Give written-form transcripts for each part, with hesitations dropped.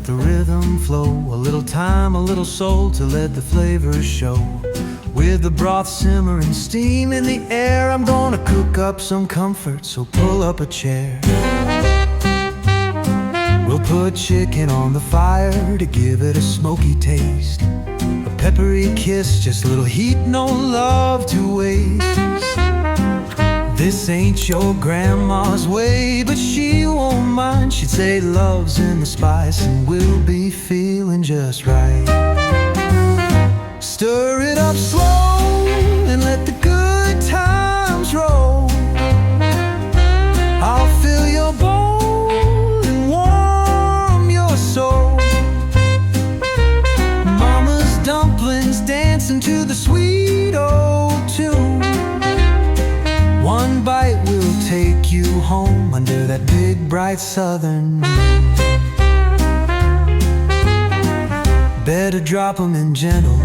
let the rhythm flow. A little time, a little soul to let the flavors show. With the broth simmering, steam in the air, I'm gonna cook up some comfort, so pull up a chair. We'll put chicken on the fire to give it a smoky taste. A peppery kiss, just a little heat, no love to waste. This ain't your grandma's way, but she won't mind. She'd say love's in the spice and we'll be feeling just right. Stir it up slow and let the good times roll. I'll fill your bowl and warm your soul. Mama's dumplings dancing to the sweet old tune. One bite will take you home under that big bright southern moon. Better drop 'em in gentle,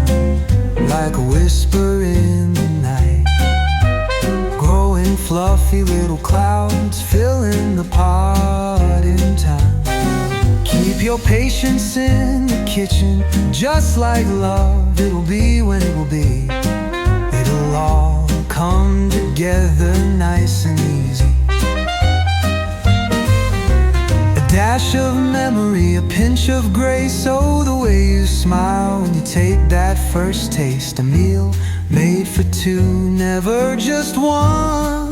like a whisper in the night. Growing fluffy little clouds, filling the pot in time. Keep your patience in the kitchen, just like love. It'll be when it will be. It'll all come together nice and easy. A dash of memory, a pinch of grace. Oh, the way you smile when you take that first taste. A meal made for two, never just one.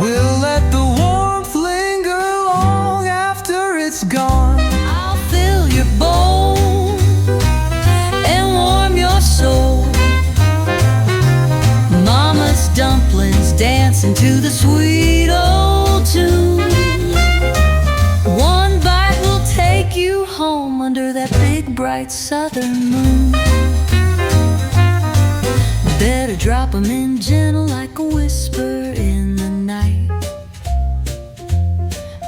We'll let the warmth linger long after it's gone. I'll fill your bowl and warm your soul. Mama's dumplings dancing to the sweet old tune. One bite will take you home under that big bright southern moon. Better drop 'em in gentle like a whisper in the night.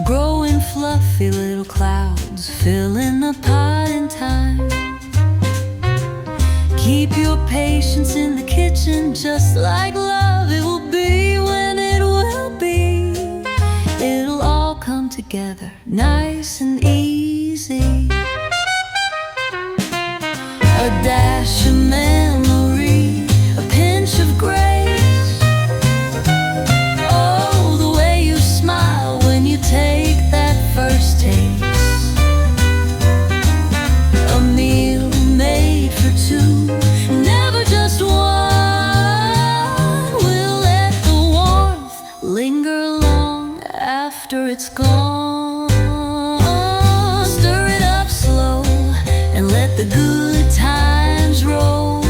Growing fluffy little clouds, filling the pot in time. Keep your patience in the kitchen, just like love. It will be when it will be. It'll all come together, nice and easy. A dash of memory, a pinch of grace. Oh, the way you smile when you take that first taste. A meal made for two, never just one. We'll let the warmth linger long after it's gone. Stir it up slow and let the good times roll.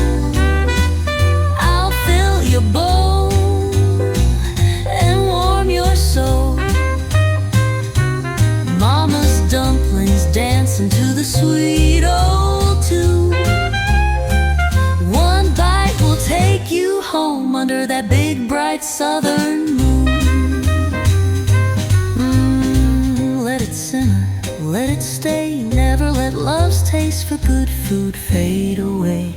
I'll fill your bowl and warm your soul. Mama's dumplings dancing to the sweet old tune. One bite will take you home under that big bright southern moon. Let it simmer, let it stay. Never let love's taste for good food fade away.